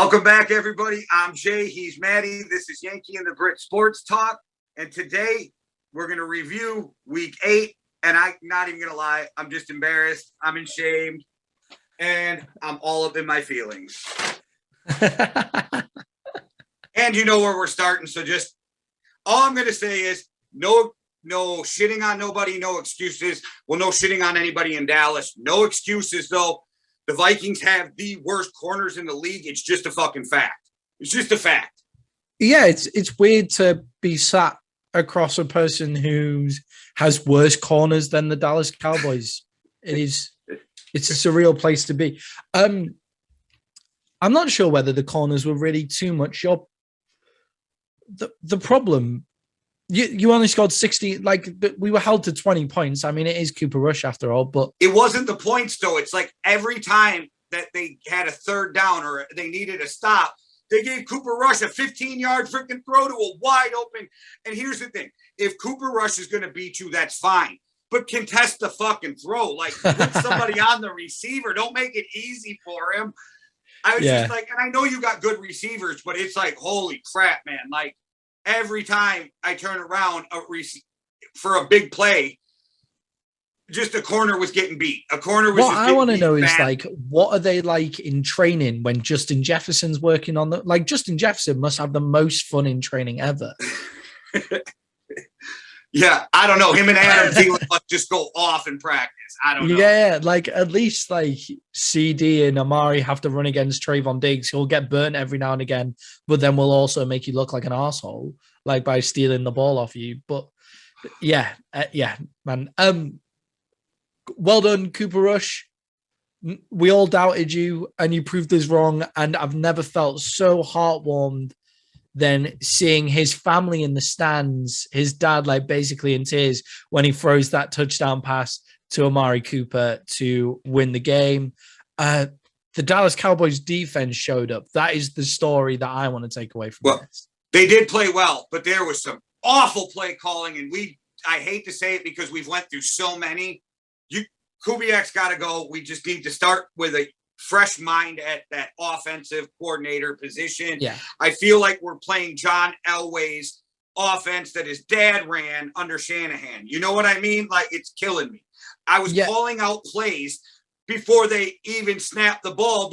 Welcome back, everybody. I'm Jay. He's Maddie. This is Yankee and the Brit Sports Talk. And today we're going to review week 8. And I'm not even going to lie. I'm just embarrassed. I'm ashamed. And I'm all up in my feelings. And you know where we're starting. So just all I'm going to say is no shitting on nobody. No excuses. Well, no shitting on anybody in Dallas. No excuses, though. The Vikings have the worst corners in the league. It's just a fucking fact. It's just a fact. Yeah, it's weird to be sat across a person who has worse corners than the Dallas Cowboys. It's a surreal place to be. I'm not sure whether the corners were really too much. The problem, you only scored 60, we were held to 20 points. I mean, it is Cooper Rush after all, but it wasn't the points though. It's like every time that they had a third down or they needed a stop, they gave Cooper Rush a 15-yard freaking throw to a wide open. And here's the thing. If Cooper Rush is going to beat you, that's fine. But contest the fucking throw. Like, put somebody on the receiver. Don't make it easy for him. I was just like, and I know you got good receivers, but it's like, holy crap, man. Like, every time I turn around for a big play, just a corner was getting beat. A corner was. What I want to know is what are they like in training when Justin Jefferson's working on Justin Jefferson must have the most fun in training ever. Yeah, I don't know. Him and Adam Thielen just go off in practice. I don't know. Yeah, at least CD and Amari have to run against Trayvon Diggs. He'll get burnt every now and again, but then we'll also make you look like an asshole, by stealing the ball off you. But yeah, man. Well done, Cooper Rush. We all doubted you, and you proved us wrong. And I've never felt so heartwarmed than seeing his family in the stands, his dad basically in tears when he throws that touchdown pass to Amari Cooper to win the game. The Dallas Cowboys defense showed up. That is the story that I want to take away from this. They did play well, but there was some awful play calling, and I hate to say it because we've went through so many. Kubiak's got to go. We just need to start with a fresh mind at that offensive coordinator position. Yeah. I feel like we're playing John Elway's offense that his dad ran under Shanahan. You know what I mean? It's killing me. I was calling out plays before they even snapped the ball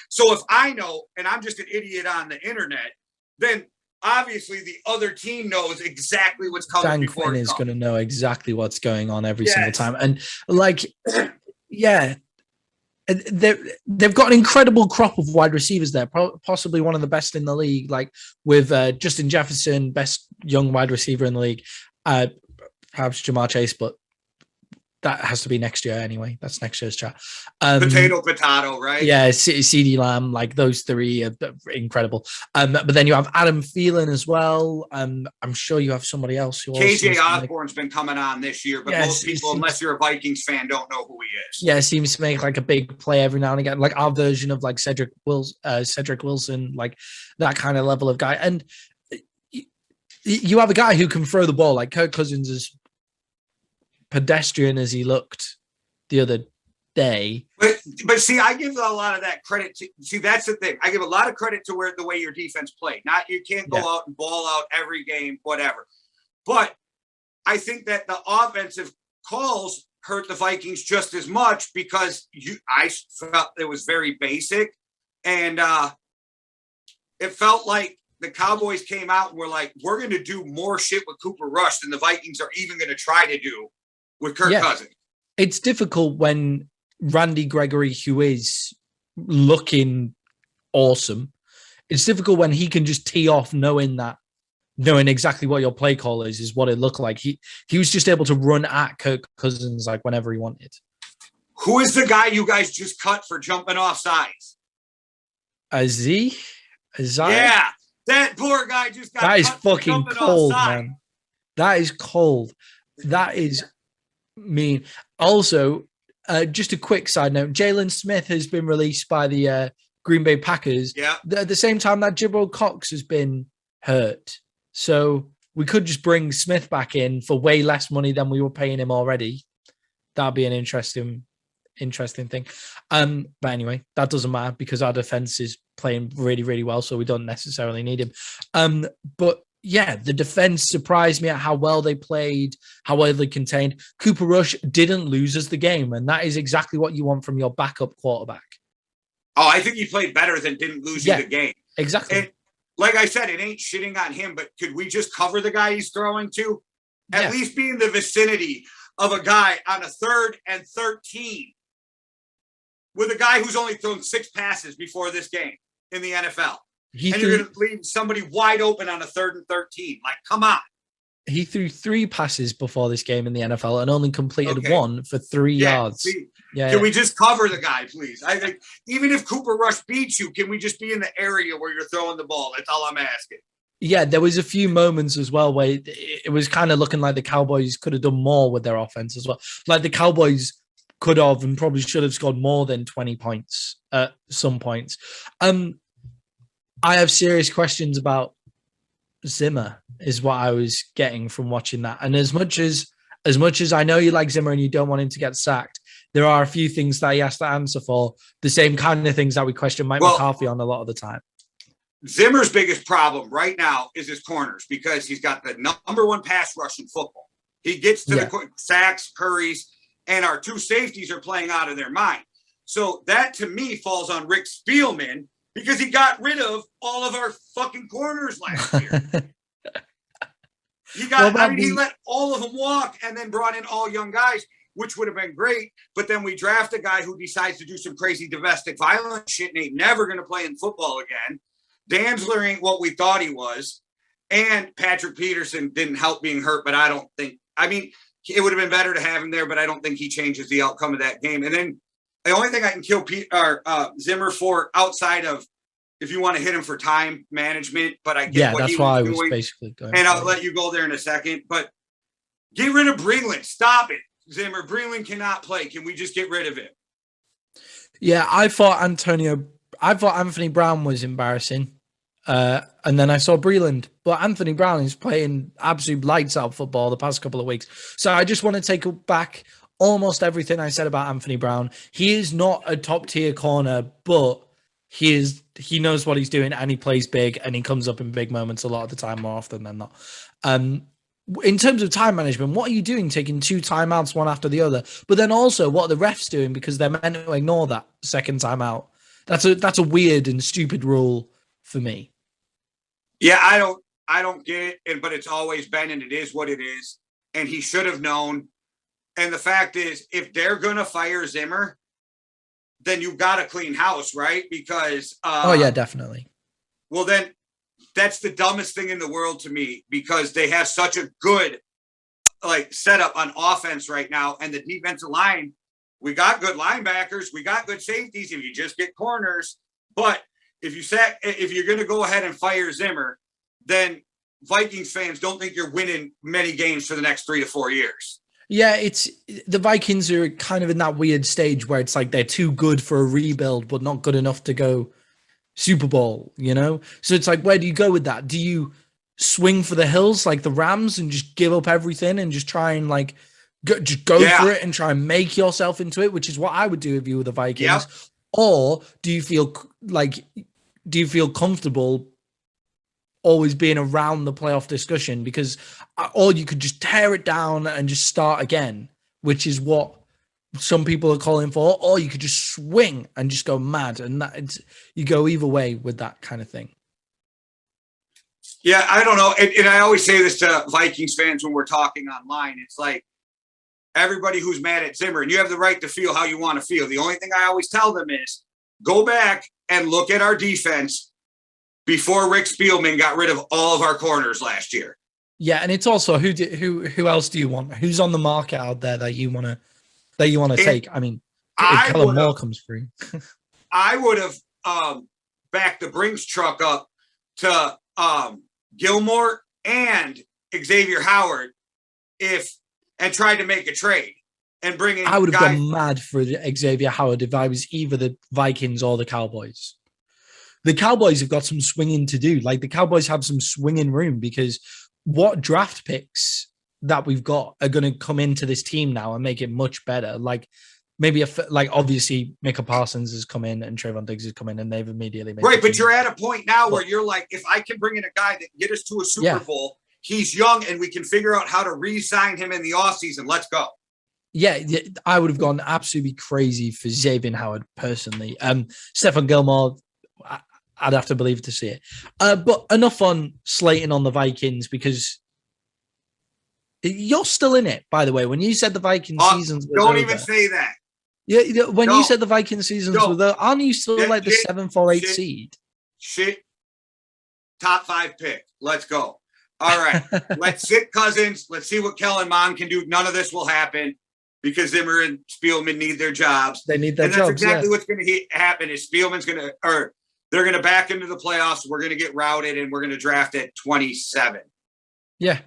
so if I know, and I'm just an idiot on the internet, then obviously the other team knows exactly what's coming. Dan Quinn is going to know exactly what's going on every single time. And they've got an incredible crop of wide receivers there, possibly one of the best in the league, with Justin Jefferson, best young wide receiver in the league, perhaps Jamar Chase, but that has to be next year anyway. That's next year's chat. Potato, right? Yeah, CeeDee Lamb, those three are incredible. But then you have Adam Thielen as well. I'm sure you have somebody else. KJ Osborne's been coming on this year, but most people, unless you're a Vikings fan, don't know who he is. Yeah, seems to make a big play every now and again, our version of Cedric Wilson, that kind of level of guy. And you have a guy who can throw the ball. Kirk Cousins is pedestrian as he looked the other day. But see, I give a lot of that credit to. See, that's the thing. I give a lot of credit to the way your defense played. You can't go out and ball out every game, whatever. But I think that the offensive calls hurt the Vikings just as much because I felt it was very basic, and it felt like the Cowboys came out and were like, "We're going to do more shit with Cooper Rush than the Vikings are even going to try to do with Kirk Cousins." It's difficult when Randy Gregory, who is looking awesome, it's difficult when he can just tee off knowing exactly what your play call is what it looked like. He was just able to run at Kirk Cousins whenever he wanted. Who is the guy you guys just cut for jumping off sides? Azai? Yeah, that poor guy just got That is cut fucking cold, man. That is cold. That is mean. Also, just a quick side note, Jalen Smith has been released by the Green Bay Packers at the same time that Jabril Cox has been hurt. So we could just bring Smith back in for way less money than we were paying him already. That'd be an interesting interesting thing. But anyway, that doesn't matter because our defense is playing really, really well, so we don't necessarily need him. But yeah, the defense surprised me at how well they played, how well they contained. Cooper Rush didn't lose us the game, and that is exactly what you want from your backup quarterback. Oh, I think he played better than didn't lose you the game. Exactly. And like I said, it ain't shitting on him, but could we just cover the guy he's throwing to? At least be in the vicinity of a guy on a 3rd and 13 with a guy who's only thrown 6 passes before this game in the NFL. You're going to leave somebody wide open on a 3rd and 13. Like, come on. He threw 3 passes before this game in the NFL and only completed 1 for 3 yards. Can we just cover the guy, please? I think even if Cooper Rush beats you, can we just be in the area where you're throwing the ball? That's all I'm asking. Yeah, there was a few moments as well where it was kind of looking like the Cowboys could have done more with their offense as well. Like the Cowboys could have and probably should have scored more than 20 points at some points. I have serious questions about Zimmer is what I was getting from watching that. And as much as I know you like Zimmer and you don't want him to get sacked, there are a few things that he has to answer for, the same kind of things that we question Mike McCarthy on a lot of the time. Zimmer's biggest problem right now is his corners because he's got the number 1 pass rush in football. He gets to the sacks, hurries, and our 2 safeties are playing out of their mind. So that to me falls on Rick Spielman because he got rid of all of our fucking corners last year. He let all of them walk and then brought in all young guys, which would have been great. But then we draft a guy who decides to do some crazy domestic violence shit and ain't never going to play in football again. Dantzler ain't what we thought he was. And Patrick Peterson didn't help being hurt, but it would have been better to have him there, but I don't think he changes the outcome of that game. And then the only thing I can kill Zimmer for outside of if you want to hit him for time management, but I get what he was doing. I was basically going. And I'll let you go there in a second, but get rid of Breland. Stop it, Zimmer. Breland cannot play. Can we just get rid of him? Yeah, I thought Anthony Brown was embarrassing. And then I saw Breland, but Anthony Brown is playing absolute lights out football the past couple of weeks. So I just want to take back almost everything I said about Anthony Brown. He is not a top tier corner, but he knows what he's doing and he plays big and he comes up in big moments a lot of the time, more often than not. In terms of time management, what are you doing taking 2 timeouts, one after the other? But then also what are the refs doing because they're meant to ignore that second timeout? That's a weird and stupid rule for me. Yeah, I don't get it, but it's always been, and it is what it is. And he should have known. And the fact is, if they're gonna fire Zimmer, then you've got a clean house, right? Because definitely. Well, then that's the dumbest thing in the world to me because they have such a good setup on offense right now, and the defensive line. We got good linebackers, we got good safeties. If you just get corners, but if you're going to go ahead and fire Zimmer, then Vikings fans don't think you're winning many games for the next 3 to 4 years. Yeah, it's the Vikings are kind of in that weird stage where it's like they're too good for a rebuild, but not good enough to go Super Bowl, you know? So it's like, where do you go with that? Do you swing for the hills like the Rams and just give up everything and just try and go for it and try and make yourself into it, which is what I would do if you were the Vikings? Yep. Or do you feel comfortable always being around the playoff discussion? Because or you could just tear it down and just start again, which is what some people are calling for, or you could just swing and just go mad. And you go either way with that kind of thing. Yeah, I don't know. And I always say this to Vikings fans when we're talking online. It's like, everybody who's mad at Zimmer, and you have the right to feel how you want to feel. The only thing I always tell them is go back and look at our defense before Rick Spielman got rid of all of our corners last year. Yeah, and it's also who else do you want? Who's on the market out there that you want to take? I mean, if Kellen Moore comes free. I would have backed the Brinks truck up to Gilmore and Xavier Howard and tried to make a trade and bring in. I would have gone mad for Xavier Howard if I was either the Vikings or the Cowboys. The Cowboys have got some swinging to do. Like the Cowboys have some swinging room because what draft picks that we've got are going to come into this team now and make it much better. Like maybe like obviously Micah Parsons has come in and Trayvon Diggs has come in and they've immediately made right. But you're at a point now where you're like, if I can bring in a guy that can get us to a Super Bowl, he's young and we can figure out how to re-sign him in the offseason. Let's go. Yeah, I would have gone absolutely crazy for Xavier Howard personally. Stephon Gilmore, I'd have to believe to see it. But enough on slating on the Vikings because you're still in it, by the way. When you said the Viking seasons was don't over, even say that. Yeah, when you said the Viking seasons were over, aren't you still like the 7th or 8th seed? Shit. Top 5 pick. Let's go. All right. Let's sit Cousins. Let's see what Kellen Mond can do. None of this will happen because Zimmer and Spielman need their jobs. They need their jobs. That's exactly what's going to happen is Spielman's going to, or they're going to back into the playoffs. We're going to get routed and we're going to draft at 27. Yeah.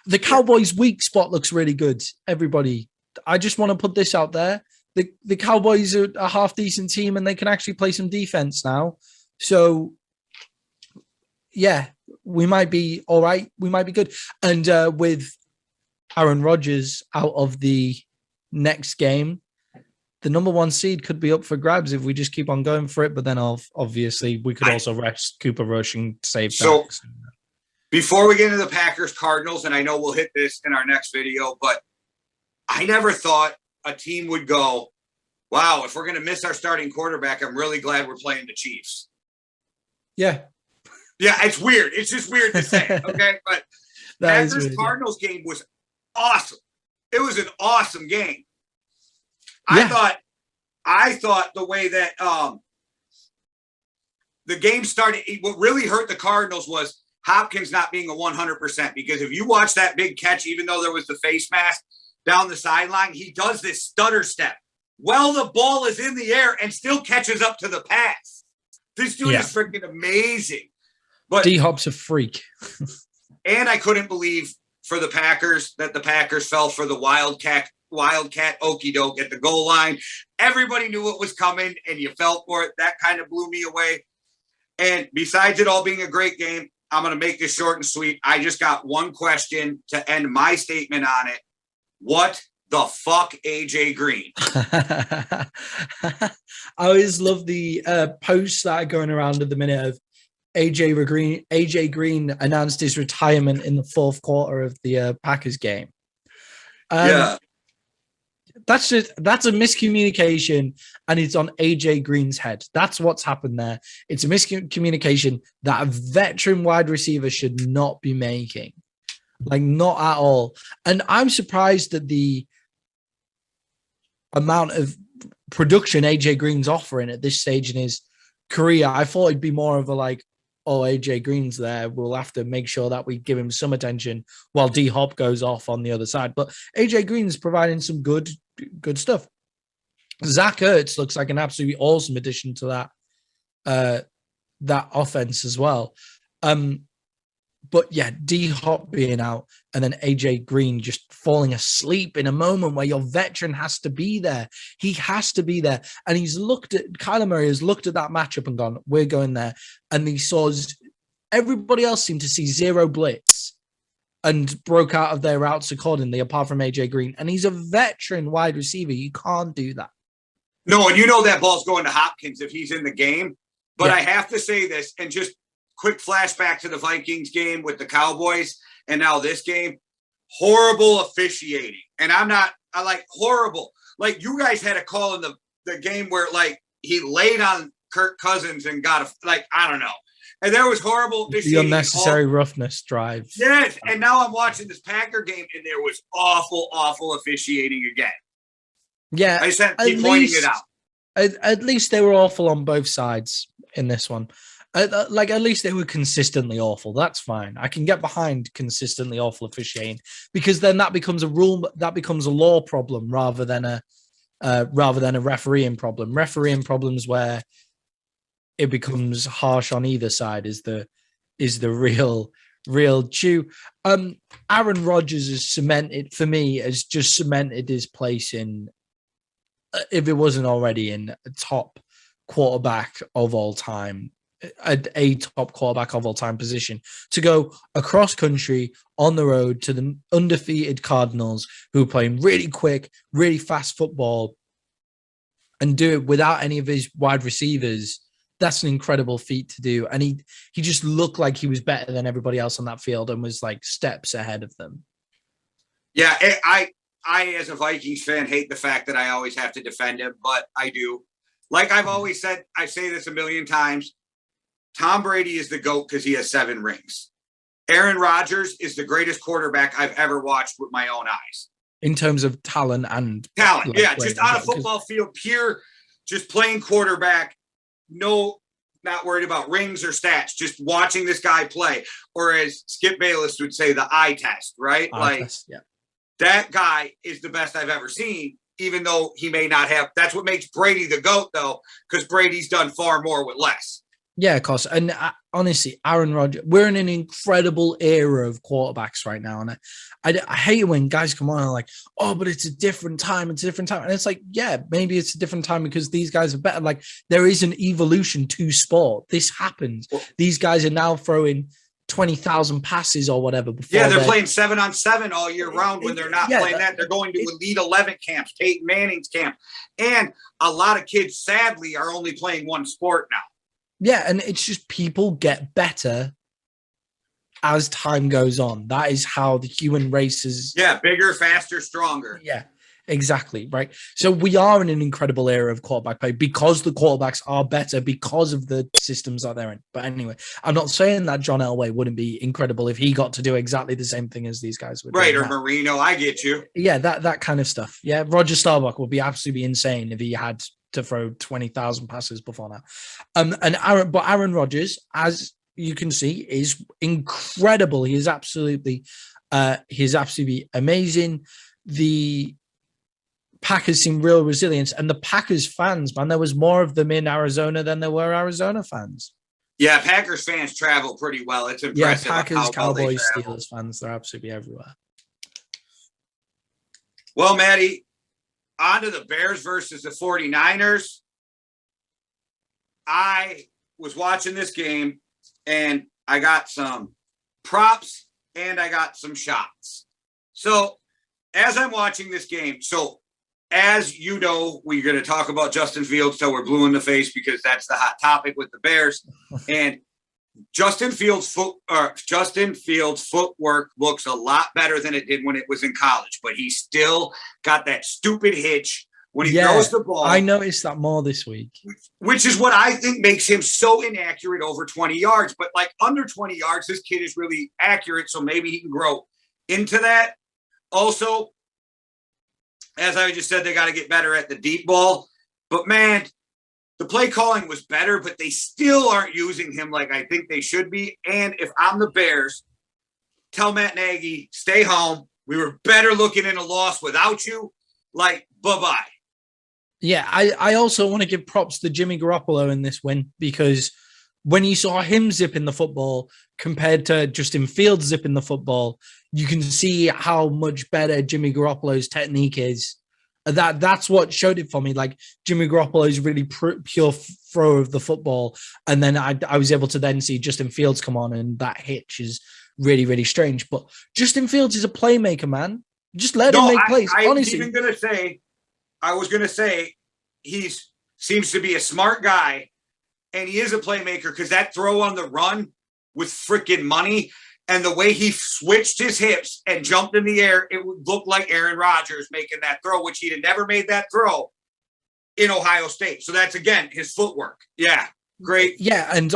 The Cowboys' weak spot looks really good. Everybody, I just want to put this out there. The Cowboys are a half-decent team and they can actually play some defense now. So, yeah, we might be all right. We might be good. And with Aaron Rodgers out of the next game, the number 1 seed could be up for grabs if we just keep on going for it. But then obviously we could also rest Cooper Rush and save so Dax. Before we get into the Packers Cardinals, and I know we'll hit this in our next video, but I never thought a team would go, wow, if we're going to miss our starting quarterback, I'm really glad we're playing the Chiefs. Yeah. Yeah, it's weird. It's just weird to say, okay? But Packers Cardinals game was awesome. It was an awesome game. Yeah. I thought the way that the game started, what really hurt the Cardinals was Hopkins not being a 100%, because if you watch that big catch, even though there was the face mask down the sideline, he does this stutter step. Well, the ball is in the air and still catches up to the pass. This dude is freaking amazing. But D-Hop's a freak. And I couldn't believe for the Packers that the Packers fell for the Wildcat okie doke at the goal line. Everybody knew it was coming and you fell for it. That kind of blew me away. And besides it all being a great game, I'm going to make this short and sweet. I just got one question to end my statement on it. What the fuck, AJ Green? I always love the posts that are going around at the minute of AJ Green announced his retirement in the 4th quarter of the Packers game. That's a miscommunication, and it's on AJ Green's head. That's what's happened there. It's a miscommunication that a veteran wide receiver should not be making. Like, not at all. And I'm surprised at the amount of production AJ Green's offering at this stage in his career. I thought it'd be more of a like, oh, AJ Green's there, we'll have to make sure that we give him some attention while D-Hop goes off on the other side. But AJ Green's providing some good stuff. Zach Ertz looks like an absolutely awesome addition to that offense as well. But yeah, D-Hop being out and then AJ Green just falling asleep in a moment where your veteran has to be there. He has to be there. And Kyler Murray has looked at that matchup and gone, we're going there. And he saw everybody else seemed to see zero blitz and broke out of their routes accordingly, apart from AJ Green. And he's a veteran wide receiver. You can't do that. No, and you know that ball's going to Hopkins if he's in the game. But I have to say this, and just quick flashback to the Vikings game with the Cowboys and now this game. Horrible officiating. And I like horrible. Like, you guys had a call in the game where, like, he laid on Kirk Cousins and got I don't know. And there was horrible officiating. The unnecessary roughness drive. Yes. And now I'm watching this Packer game and there was awful, awful officiating again. Yeah. I just keep pointing it out. At least they were awful on both sides in this one. At least they were consistently awful. That's fine. I can get behind consistently awful officiating, because then that becomes a rule. That becomes a law problem rather than a refereeing problem. Refereeing problems where it becomes harsh on either side is the real chew. Aaron Rodgers has cemented his place in, if it wasn't already, in a top quarterback of all time. A top quarterback of all time position to go across country on the road to the undefeated Cardinals, who are playing really quick, really fast football, and do it without any of his wide receivers, that's an incredible feat to do. And he just looked like he was better than everybody else on that field and was like steps ahead of them. Yeah, I as a Vikings fan hate the fact that I always have to defend him, but I do. Like I've always said, I say this a million times. Tom Brady is the GOAT because he has 7 rings. Aaron Rodgers is the greatest quarterback I've ever watched with my own eyes. In terms of talent and talent, yeah, just on a football field, pure, just playing quarterback. No, not worried about rings or stats. Just watching this guy play, or as Skip Bayless would say, the eye test, right? Yeah. That guy is the best I've ever seen. Even though he may not have, that's what makes Brady the GOAT, though, because Brady's done far more with less. Yeah, of course. And honestly, Aaron Rodgers, we're in an incredible era of quarterbacks right now. And I hate when guys come on and are like, oh, but it's a different time. It's a different time. And it's like, yeah, maybe it's a different time because these guys are better. Like there is an evolution to sport. This happens. These guys are now throwing 20,000 passes or whatever. Yeah, they're playing 7-on-7 all year round when they're not playing that. They're going to Elite 11 camps, Peyton Manning's camp. And a lot of kids, sadly, are only playing one sport now. Yeah, and it's just people get better as time goes on. That is how the human race is. Yeah, bigger, faster, stronger. Yeah, exactly, right? So we are in an incredible era of quarterback play because the quarterbacks are better because of the systems that they're in. But anyway, I'm not saying that John Elway wouldn't be incredible if he got to do exactly the same thing as these guys would. Right, or Marino, I get you. Yeah, that kind of stuff. Yeah, Roger Staubach would be absolutely insane if he had to throw 20,000 passes before now. Aaron Rodgers, as you can see, is incredible. He is absolutely amazing. The Packers seem real resilience, and the Packers fans, man, there was more of them in Arizona than there were Arizona fans. Yeah, Packers fans travel pretty well. It's impressive. Yeah, Packers, Cowboys, Steelers fans, they're absolutely everywhere. Well, Maddie, on to the Bears versus the 49ers. I was watching this game, and I got some props, and I got some shots. So, as I'm watching this game, as you know, we're going to talk about Justin Fields till we're blue in the face because that's the hot topic with the Bears. And Justin Fields' footwork looks a lot better than it did when it was in college, but he still got that stupid hitch when he throws the ball. I noticed that more this week. Which is what I think makes him so inaccurate over 20 yards. But like under 20 yards, this kid is really accurate, so maybe he can grow into that. Also, as I just said, they got to get better at the deep ball. But, man, the play calling was better, but they still aren't using him like I think they should be. And if I'm the Bears, tell Matt Nagy, stay home. We were better looking in a loss without you. Like, bye-bye. Yeah, I also want to give props to Jimmy Garoppolo in this win because when you saw him zipping the football compared to Justin Fields zipping the football, you can see how much better Jimmy Garoppolo's technique is. That's what showed it for me. Like Jimmy Garoppolo's really pure throw of the football. And then I was able to then see Justin Fields come on, and that hitch is really, really strange. But Justin Fields is a playmaker, man. Just let him make plays. Honestly, I was going to say he seems to be a smart guy, and he is a playmaker because that throw on the run with freaking money and the way he switched his hips and jumped in the air, it would look like Aaron Rodgers making that throw, which he'd have never made that throw in Ohio State. So that's, again, his footwork. Yeah, great. Yeah, and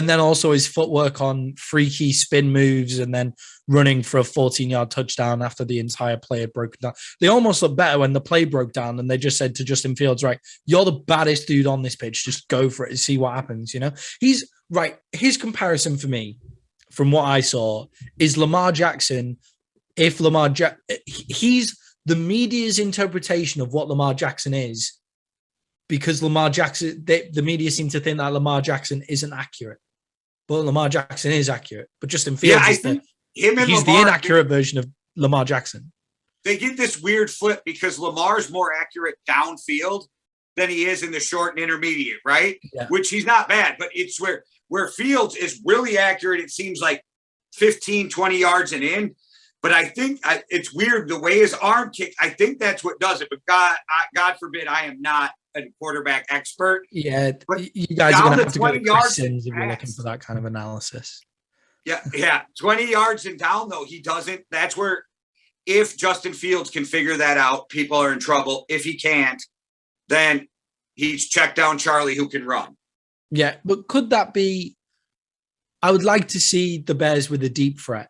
then also his footwork on freaky spin moves and then running for a 14-yard touchdown after the entire play had broken down. They almost looked better when the play broke down and they just said to Justin Fields, right, you're the baddest dude on this pitch. Just go for it and see what happens, you know? He's right. His comparison for me, from what I saw, is Lamar Jackson. If he's the media's interpretation of what Lamar Jackson is, because Lamar Jackson, the media seem to think that Lamar Jackson isn't accurate, but Lamar Jackson is accurate. But Justin Fields is the inaccurate version of Lamar Jackson. They get this weird flip because Lamar's more accurate downfield than he is in the short and intermediate, right? Yeah. Which he's not bad, but it's where Fields is really accurate. It seems like 15, 20 yards and in. But I think it's weird the way his arm kicked. I think that's what does it. But God forbid, I am not a quarterback expert. Yeah, But you guys are down going to the have to go to 20 Chris yards Sims if you're pass. looking for that kind of analysis. Yeah. 20 yards and down, though, he doesn't. That's where, if Justin Fields can figure that out, people are in trouble. If he can't, then he's checked down Charlie who can run. Yeah, but could that be? I would like to see the Bears with a deep threat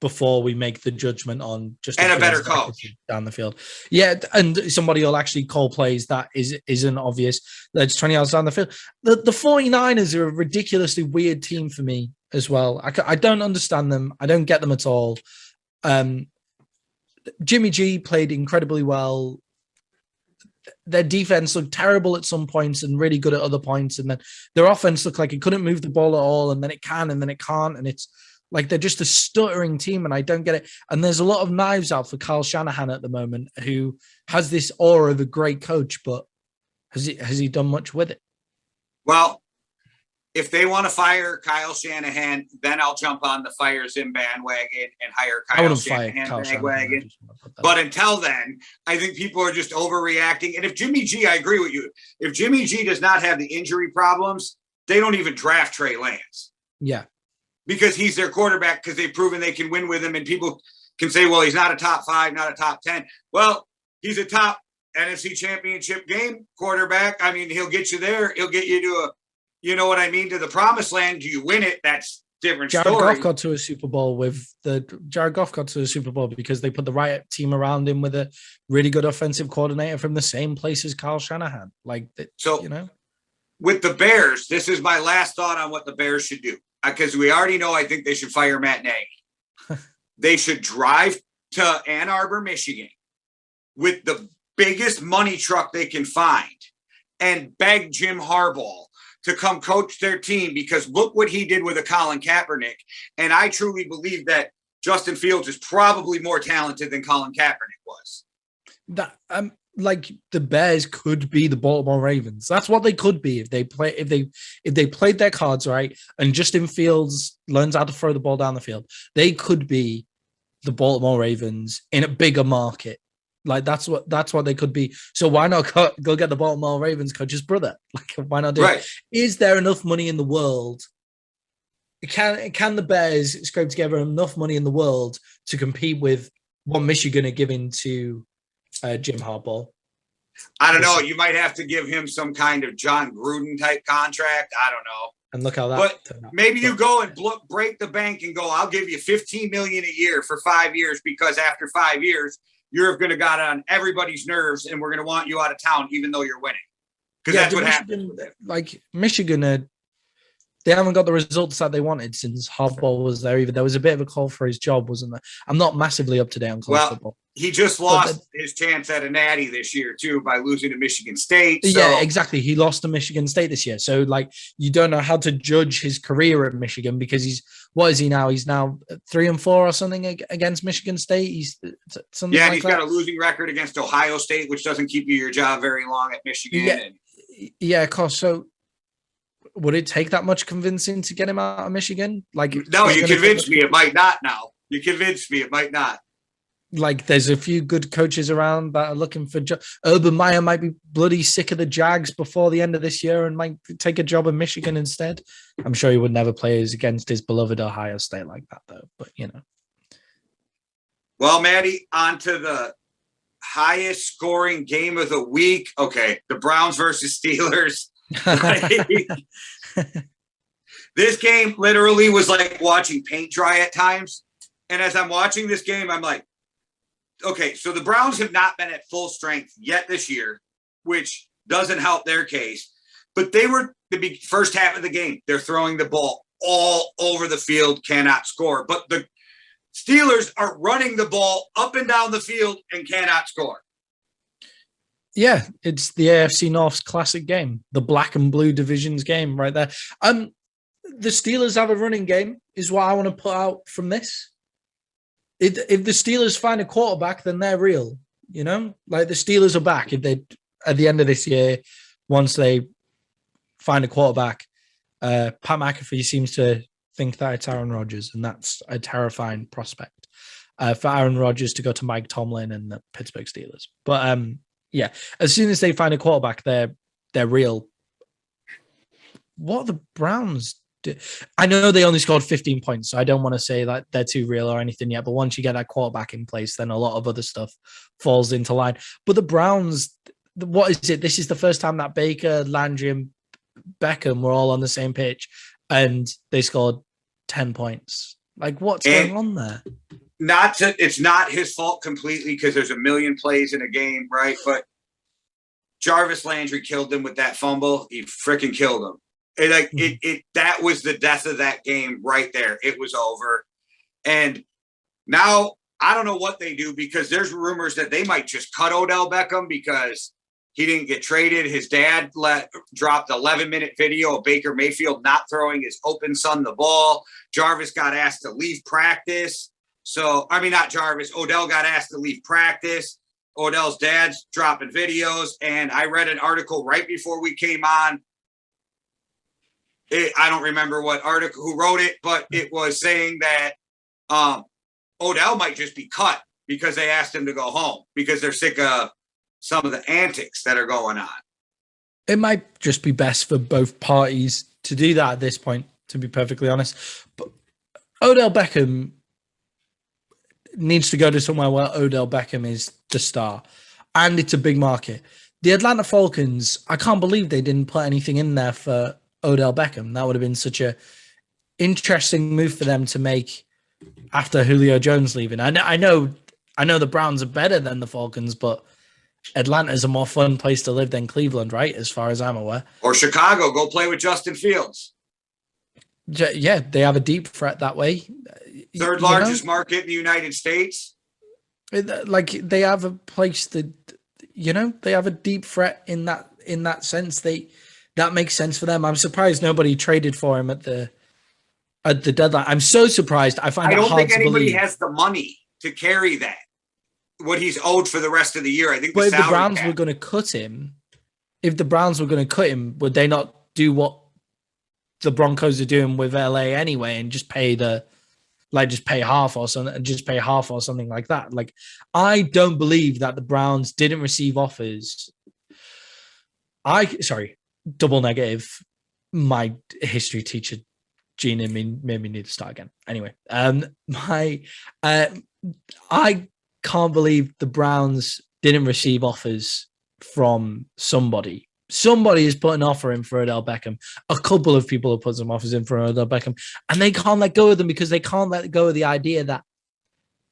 before we make the judgment on just And a better coach down the field. Yeah, and somebody will actually call plays that isn't obvious. That's 20 yards down the field. The 49ers are a ridiculously weird team for me as well. I don't understand them. I don't get them at all. Jimmy G played incredibly well. Their defense looked terrible at some points and really good at other points. And then their offense looked like it couldn't move the ball at all. And then it can, and then it can't. And it's like they're just a stuttering team, and I don't get it. And there's a lot of knives out for Kyle Shanahan at the moment, who has this aura of a great coach, but has he done much with it? Well, if they want to fire Kyle Shanahan, then I'll jump on the fire Zim bandwagon and hire Kyle Shanahan bandwagon. But until then, I think people are just overreacting. And if Jimmy G, I agree with you. If Jimmy G does not have the injury problems, they don't even draft Trey Lance. Yeah. Because he's their quarterback, because they've proven they can win with him. And people can say, well, he's not a top 5, not a top 10. Well, he's a top NFC championship game quarterback. I mean, he'll get you there. He'll get you to a, you know what I mean, to the promised land. Do you win it? That's different Jared story. Goff got to a Super Bowl because they put the right team around him with a really good offensive coordinator from the same place as Kyle Shanahan. With the Bears, this is my last thought on what the Bears should do, because we already know I think they should fire Matt Nagy. They should drive to Ann Arbor, Michigan with the biggest money truck they can find and beg Jim Harbaugh to come coach their team, because look what he did with a Colin Kaepernick. And I truly believe that Justin Fields is probably more talented than Colin Kaepernick was. That like the Bears could be the Baltimore Ravens. That's what they could be if they played their cards right and Justin Fields learns how to throw the ball down the field. They could be the Baltimore Ravens in a bigger market. Like that's what they could be. So why not go get the Baltimore Ravens coach's brother? Like why not do it? Is there enough money in the world? Can the Bears scrape together enough money in the world to compete with what Michigan are giving to Jim Harbaugh? I don't know. You might have to give him some kind of John Gruden type contract. I don't know. And look how that. But maybe you go and break the bank and go, I'll give you $15 million a year for 5 years, because after 5 years, you're going to got on everybody's nerves, and we're going to want you out of town, even though you're winning. Because that's what happened. Like Michigan, they haven't got the results that they wanted since Harbaugh was there either. There was a bit of a call for his job, wasn't there? I'm not massively up to date on college football. He just lost his chance at a natty this year, too, by losing to Michigan State. So. Yeah, exactly. He lost to Michigan State this year. So, like, you don't know how to judge his career at Michigan, because what is he now? He's now 3-4 or something against Michigan State. He's got a losing record against Ohio State, which doesn't keep you your job very long at Michigan. Yeah, of course. So, would it take that much convincing to get him out of Michigan? Like, no, you convinced me it might not now. You convinced me it might not. Like, there's a few good coaches around that are looking for Urban Meyer might be bloody sick of the Jags before the end of this year and might take a job in Michigan instead. I'm sure he would never play against his beloved Ohio State like that, though. But, Well, Maddie, on to the highest scoring game of the week. Okay, the Browns versus Steelers. This game literally was like watching paint dry at times. And as I'm watching this game, I'm like, okay, so the Browns have not been at full strength yet this year, which doesn't help their case. But they were the first half of the game. They're throwing the ball all over the field, cannot score. But the Steelers are running the ball up and down the field and cannot score. Yeah, it's the AFC North's classic game, the black and blue divisions game right there. The Steelers have a running game is what I want to put out from this. If the Steelers find a quarterback, then they're real, Like the Steelers are back. If they at the end of this year, once they find a quarterback, Pat McAfee seems to think that it's Aaron Rodgers, and that's a terrifying prospect for Aaron Rodgers to go to Mike Tomlin and the Pittsburgh Steelers. But yeah, as soon as they find a quarterback, they're they're real. What the Browns do? I know they only scored 15 points, so I don't want to say that they're too real or anything yet. But once you get that quarterback in place, then a lot of other stuff falls into line. But the Browns, what is it? This is the first time that Baker, Landry, and Beckham were all on the same pitch, and they scored 10 points. Like, what's going on there? It's not his fault completely because there's a million plays in a game, right? But Jarvis Landry killed them with that fumble. He freaking killed them. That was the death of that game right there. It was over. And now I don't know what they do because there's rumors that they might just cut Odell Beckham because he didn't get traded. His dad dropped 11-minute video of Baker Mayfield not throwing his open son the ball. Jarvis got asked to leave practice. Not Jarvis. Odell got asked to leave practice. Odell's dad's dropping videos. And I read an article right before we came on. I don't remember what article, who wrote it, but it was saying that Odell might just be cut because they asked him to go home because they're sick of some of the antics that are going on. It might just be best for both parties to do that at this point, to be perfectly honest. But Odell Beckham needs to go to somewhere where Odell Beckham is the star, and it's a big market. The Atlanta Falcons, I can't believe they didn't put anything in there for Odell Beckham. That would have been such a interesting move for them to make after Julio Jones leaving. I know the Browns are better than the Falcons, but Atlanta's a more fun place to live than Cleveland, right? As far as I'm aware. Or Chicago, go play with Justin Fields. Yeah, they have a deep threat that way. Third largest market in the United States. Like they have a place that, they have a deep threat in that sense. That makes sense for them. I'm surprised nobody traded for him at the deadline. I'm so surprised. I don't think anybody has the money to carry that. What he's owed for the rest of the year. I think. But if the Browns were going to cut him, would they not do what the Broncos are doing with LA anyway and just pay half or something like that? Like, I don't believe that the Browns didn't receive offers. Double negative. My history teacher, Gina, made me need to start again. Anyway, I can't believe the Browns didn't receive offers from somebody. Somebody has put an offer in for Odell Beckham. A couple of people have put some offers in for Odell Beckham, and they can't let go of them because they can't let go of the idea that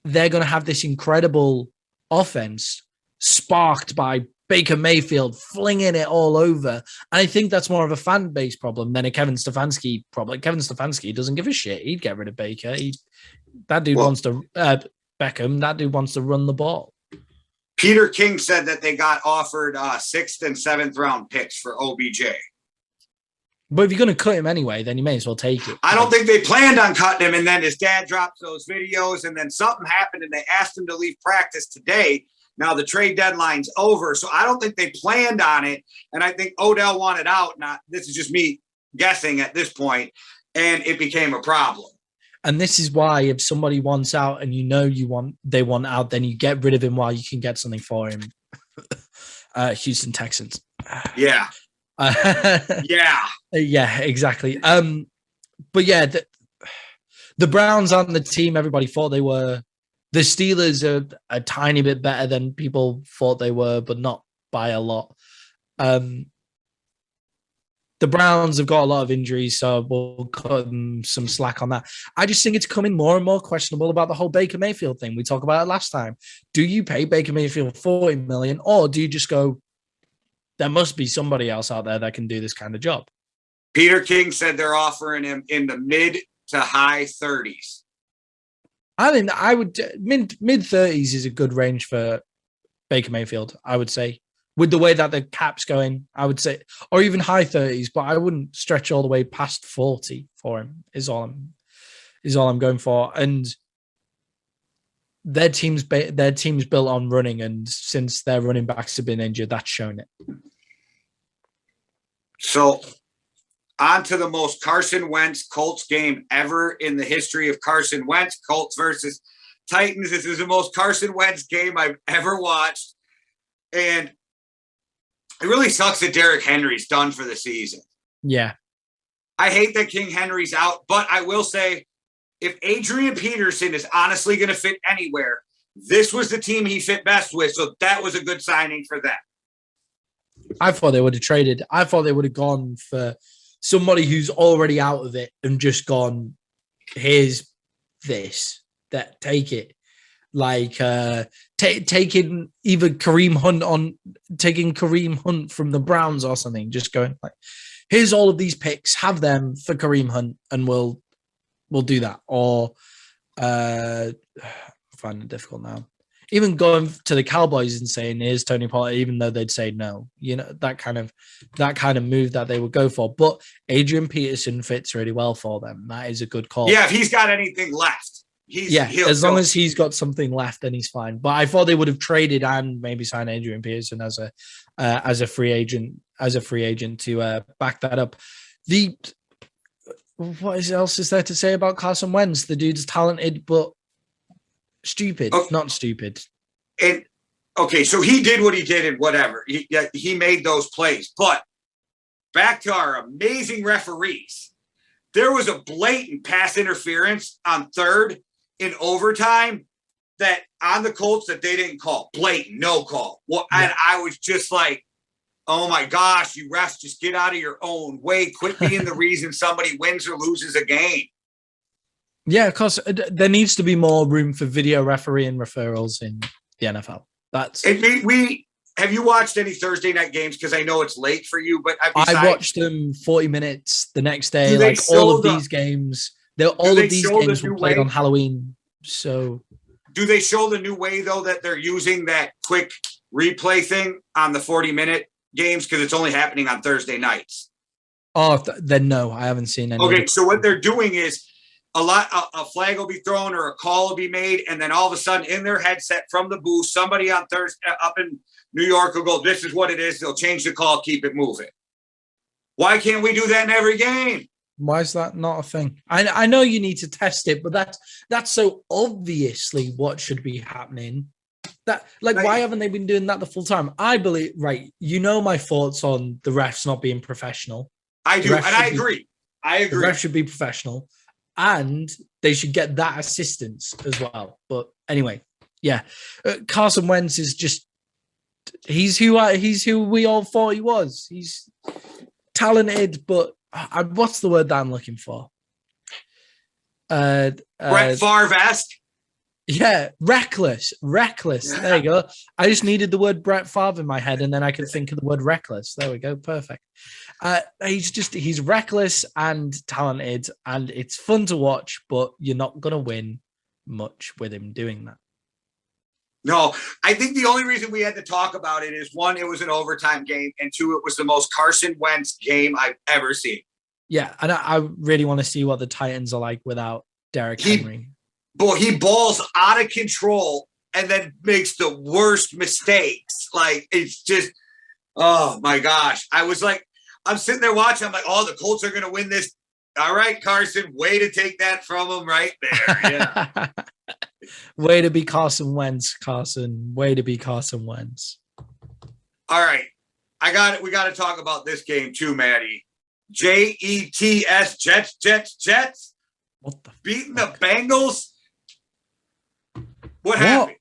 they're going to have this incredible offense sparked by Baker Mayfield flinging it all over. And I think that's more of a fan base problem than a Kevin Stefanski problem. Kevin Stefanski doesn't give a shit. He'd get rid of Baker. Wants to Beckham. That dude wants to run the ball. Peter King said that they got offered 6th and 7th round picks for OBJ. But if you're going to cut him anyway, then you may as well take it. I don't think they planned on cutting him, and then his dad dropped those videos, and then something happened, and they asked him to leave practice today. Now the trade deadline's over, so I don't think they planned on it, and I think Odell wanted out. This is just me guessing at this point, and it became a problem. And this is why if somebody wants out and they want out, then you get rid of him while you can get something for him. Houston Texans. Yeah. Yeah, exactly. But yeah, the Browns aren't the team everybody thought they were. The Steelers are a tiny bit better than people thought they were, but not by a lot. The Browns have got a lot of injuries, so we'll cut them some slack on that. I just think it's coming more and more questionable about the whole Baker Mayfield thing. We talked about it last time. Do you pay Baker Mayfield $40 million, or do you just go, there must be somebody else out there that can do this kind of job? Peter King said they're offering him in the mid to high 30s. I mean, I would mid 30s is a good range for Baker Mayfield, I would say. With the way that the cap's going, I would say, or even high 30s, but I wouldn't stretch all the way past 40 for him. Is all I'm going for. And their team's built on running, and since their running backs have been injured, that's shown it. So, on to the most Carson Wentz Colts game ever in the history of Carson Wentz. Colts versus Titans. This is the most Carson Wentz game I've ever watched. And It really sucks that Derrick Henry's done for the season. Yeah. I hate that King Henry's out, but I will say, if Adrian Peterson is honestly going to fit anywhere, this was the team he fit best with, so that was a good signing for them. I thought they would have traded. I thought they would have gone for somebody who's already out of it and just gone, here's this, that take it. Like taking either taking Kareem Hunt from the Browns or something, just going like, here's all of these picks, have them for Kareem Hunt, and we'll do that. Or I find it difficult now. Even going to the Cowboys and saying, here's Tony Pollard, even though they'd say no, that kind of move that they would go for. But Adrian Peterson fits really well for them. That is a good call. Yeah, if he's got anything left. As long as he's got something left, then he's fine. But I thought they would have traded and maybe signed Adrian Peterson as a free agent to back that up. What else is there to say about Carson Wentz? The dude's talented, but stupid, not stupid. And okay, so he did what he did and whatever. He made those plays. But back to our amazing referees. There was a blatant pass interference on third in overtime that on the Colts that they didn't call. Blatant, no call. Well, and I was just like, oh my gosh, you refs, just get out of your own way. Quit being the reason somebody wins or loses a game. Yeah, because there needs to be more room for video refereeing referrals in the NFL. Have you watched any Thursday night games? Because I know it's late for you, but I watched them 40 minutes the next day. Like all of these games, all of these games were played on Halloween. So, do they show the new way though that they're using that quick replay thing on the 40-minute games because it's only happening on Thursday nights? Oh, then no, I haven't seen any. Okay, so what they're doing is a flag will be thrown or a call will be made, and then all of a sudden in their headset from the booth, somebody on Thursday up in New York will go, this is what it is. They'll change the call, keep it moving. Why can't we do that in every game? Why is that not a thing? I know you need to test it, but that's so obviously what should be happening. Why haven't they been doing that the full time? I believe, right, my thoughts on the refs not being professional. I do, and I agree. The refs should be professional, and they should get that assistance as well. But anyway, yeah, Carson Wentz is just he's who we all thought he was. He's talented, but what's the word that I'm looking for? Brett Favre-esque. Yeah, reckless. Yeah. There you go. I just needed the word Brett Favre in my head, and then I could think of the word reckless. There we go. Perfect. He's reckless and talented, and it's fun to watch, but you're not going to win much with him doing that. No, I think the only reason we had to talk about it is, one, it was an overtime game, and two, it was the most Carson Wentz game I've ever seen. Yeah, and I really want to see what the Titans are like without Derrick Henry. Boy, he balls out of control and then makes the worst mistakes. Like, it's just, oh my gosh. I was like, I'm sitting there watching. I'm like, oh, the Colts are going to win this. All right, Carson, way to take that from him right there. Yeah. Way to be Carson Wentz, Carson. Way to be Carson Wentz. All right. I got it. We got to talk about this game too, Maddie. Jets, Jets. What the beating fuck? The Bengals? What happened?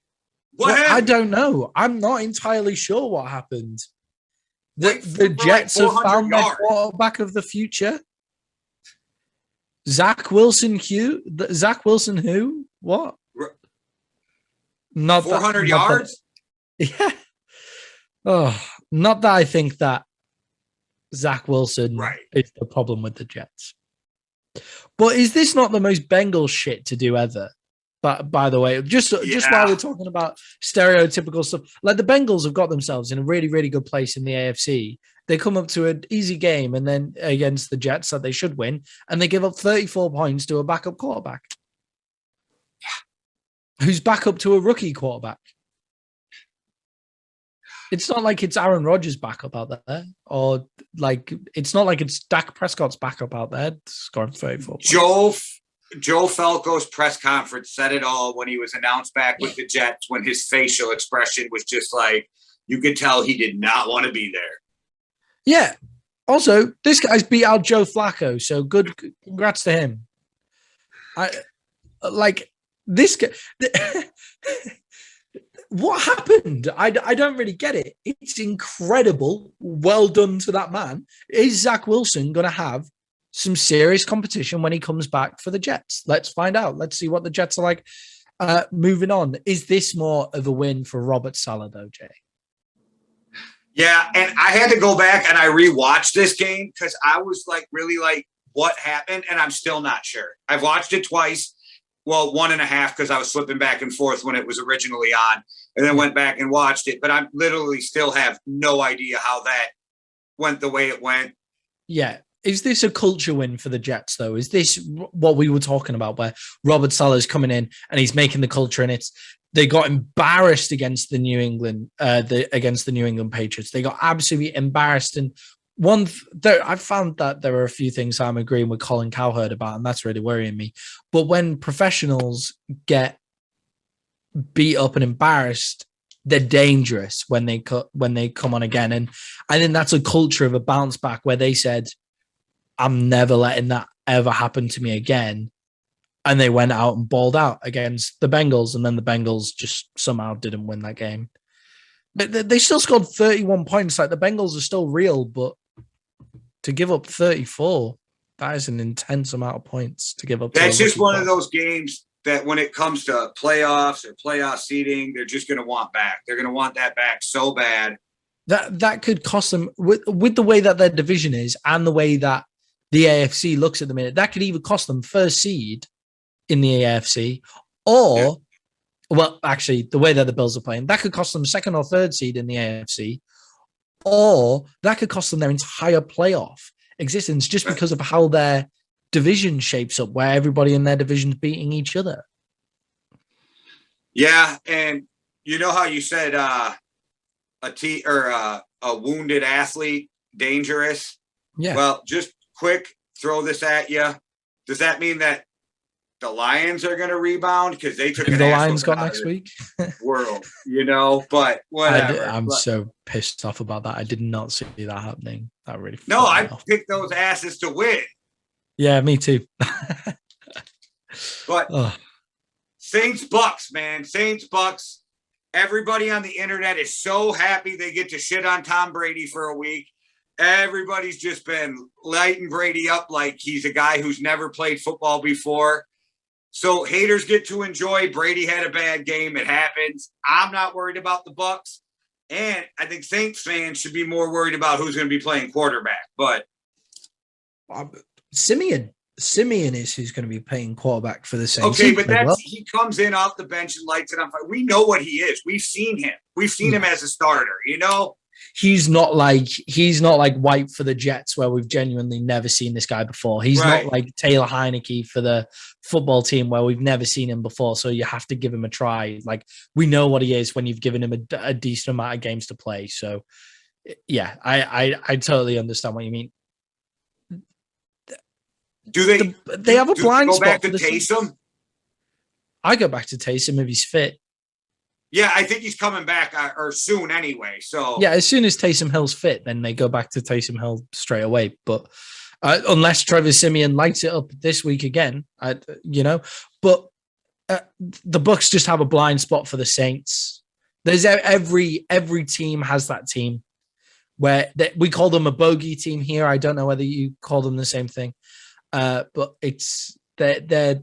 What happened? I don't know. I'm not entirely sure what happened. The Jets have found their quarterback of the future. Zach Wilson who? What? Not 400 yards? Yeah. Oh, not that I think that Zach Wilson is the problem with the Jets. But is this not the most Bengals shit to do ever? But by the way, just while we're talking about stereotypical stuff, like the Bengals have got themselves in a really, really good place in the AFC. They come up to an easy game and then against the Jets that they should win, and they give up 34 points to a backup quarterback. Yeah. Who's back up to a rookie quarterback. It's not like it's Aaron Rodgers' backup out there, or like it's not like it's Dak Prescott's backup out there scoring 34 points. Joe Falco's press conference said it all when he was announced back with the Jets, when his facial expression was just like, you could tell he did not want to be there. Yeah. Also, this guy's beat out Joe Flacco, so good. Congrats to him. I like this guy. What happened? I don't really get it. It's incredible. Well done to that man. Is Zach Wilson going to have some serious competition when he comes back for the Jets? Let's find out. Let's see what the Jets are like. Moving on. Is this more of a win for Robert Saleh, though, Jay? Yeah, and I had to go back and I rewatched this game because I was like, really like, what happened? And I'm still not sure. I've watched it twice. Well, 1.5 because I was flipping back and forth when it was originally on, and then went back and watched it. But I literally still have no idea how that went the way it went. Yeah. Is this a culture win for the Jets, though? Is this what we were talking about, where Robert Saleh's coming in and he's making the culture, and they got embarrassed against the New England Patriots. They got absolutely embarrassed. And I found that there are a few things I'm agreeing with Colin Cowherd about, and that's really worrying me. But when professionals get beat up and embarrassed, they're dangerous when they come on again. And I think that's a culture of a bounce back where they said, I'm never letting that ever happen to me again. And they went out and balled out against the Bengals, and then the Bengals just somehow didn't win that game. But they still scored 31 points. Like, the Bengals are still real, but to give up 34, that is an intense amount of points to give up. That's just one of those games that when it comes to playoffs or playoff seeding, they're just going to want back. They're going to want that back so bad. That could cost them, with the way that their division is and the way that the AFC looks at the minute, that could either cost them first seed in the AFC, or, well, actually, the way that the Bills are playing, that could cost them second or third seed in the AFC, or that could cost them their entire playoff existence just because of how their division shapes up, where everybody in their division's beating each other. Yeah, and you know how you said a wounded athlete dangerous? Yeah. Well, just quick throw this at you. Does that mean that the Lions are going to rebound because they took the Lions got next week? World, but whatever. I'm so pissed off about that. I did not see that happening. That really. No, I picked those asses to win. Yeah, me too. But Saints Bucks, man, Saints Bucks. Everybody on the internet is so happy they get to shit on Tom Brady for a week. Everybody's just been lighting Brady up like he's a guy who's never played football before. So haters get to enjoy. Brady had a bad game. It happens. I'm not worried about the Bucks. And I think Saints fans should be more worried about who's going to be playing quarterback. But Simeon is who's going to be playing quarterback for the Saints. Okay, but he comes in off the bench and lights it on fire. We know what he is. We've seen him. We've seen him as a starter, He's not like White for the Jets, where we've genuinely never seen this guy before. He's not like Taylor Heineke for the football team, where we've never seen him before. So you have to give him a try. Like, we know what he is when you've given him a decent amount of games to play. So yeah, I totally understand what you mean. Do they have a blind spot? Go back to Taysom? I go back to Taysom if he's fit. Yeah, I think he's coming back or soon anyway. So yeah, as soon as Taysom Hill's fit, then they go back to Taysom Hill straight away. But unless Trevor Siemian lights it up this week again, but the Bucs just have a blind spot for the Saints. There's every team has that team where we call them a bogey team here. I don't know whether you call them the same thing, but it's the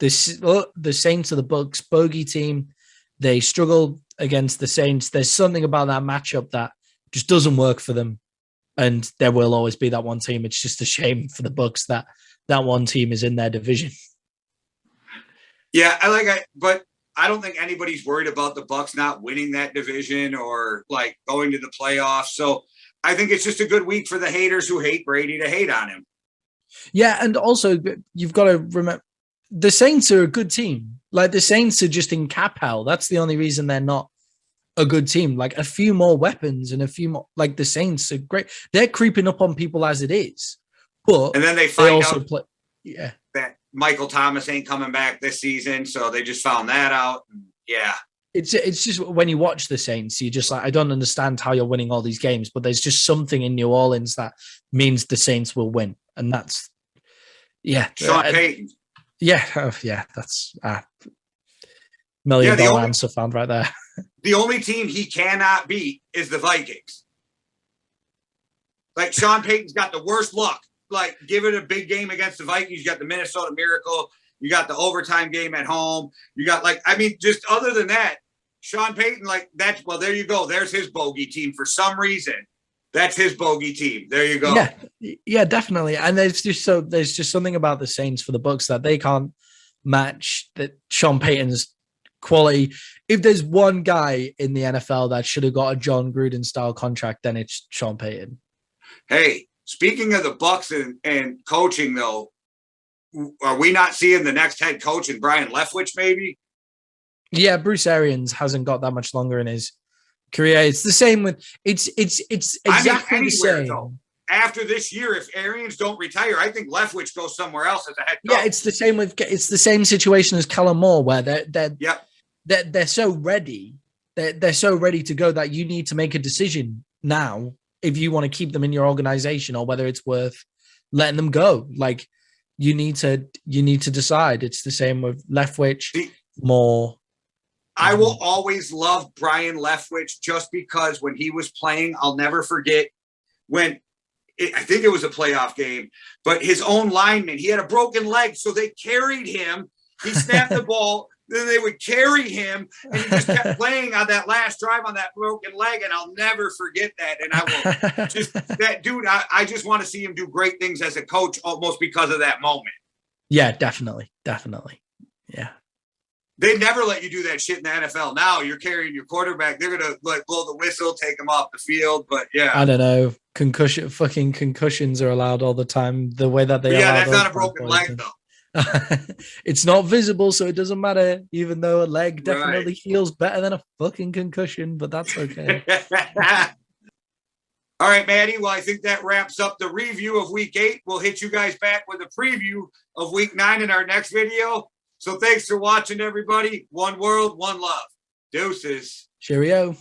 Saints are the Bucs bogey team. They struggle against the Saints. There's something about that matchup that just doesn't work for them. And there will always be that one team. It's just a shame for the Bucs that one team is in their division. Yeah, but I don't think anybody's worried about the Bucs not winning that division or like going to the playoffs. So I think it's just a good week for the haters who hate Brady to hate on him. Yeah, and also you've got to remember the Saints are a good team. Like, the Saints are just in cap hell. That's the only reason they're not a good team. Like, a few more weapons and a few more, like, the Saints are great. They're creeping up on people as it is. But and then they find out that Michael Thomas ain't coming back this season. So they just found that out. Yeah. it's just when you watch the Saints, you just like, I don't understand how you're winning all these games, but there's just something in New Orleans that means the Saints will win, and that's Sean Payton. Yeah, that's a $1 million answer found right there. The only team he cannot beat is the Vikings. Like Sean Payton's got the worst luck. Like give it a big game against the Vikings. You got the Minnesota Miracle. You got the overtime game at home. You got just other than that, Sean Payton, there you go. There's his bogey team for some reason. That's his bogey team. There you go. Yeah, definitely. And there's just something about the Saints for the Bucs that they can't match that Sean Payton's quality. If there's one guy in the NFL that should have got a John Gruden style contract, then it's Sean Payton. Hey, speaking of the Bucs and coaching, though, are we not seeing the next head coach in Brian Leftwich, maybe? Yeah, Bruce Arians hasn't got that much longer in his career. It's the same with it's exactly the same. Though, after this year, if Arians don't retire, I think Leftwich goes somewhere else as a head coach. Yeah, it's the same situation as Kellen Moore, where they're so ready. They're so ready to go that you need to make a decision now if you want to keep them in your organization or whether it's worth letting them go. Like you need to decide. It's the same with Leftwich, Moore. I will always love Brian Leftwich just because when he was playing, I'll never forget I think it was a playoff game, but his own lineman, he had a broken leg. So they carried him. He snapped the ball. Then they would carry him and he just kept playing on that last drive on that broken leg. And I'll never forget that. And I will just that dude, I just want to see him do great things as a coach almost because of that moment. Yeah, definitely. Yeah. They never let you do that shit in the NFL. Now you're carrying your quarterback. They're going to blow the whistle, take him off the field. But yeah, I don't know. Concussions are allowed all the time. The way that they that's not a broken leg though. It's not visible, so it doesn't matter, even though a leg definitely heals better than a fucking concussion, but that's okay. All right, Maddie. Well, I think that wraps up the review of week 8. We'll hit you guys back with a preview of week 9 in our next video. So thanks for watching, everybody. One world, one love. Deuces. Cheerio.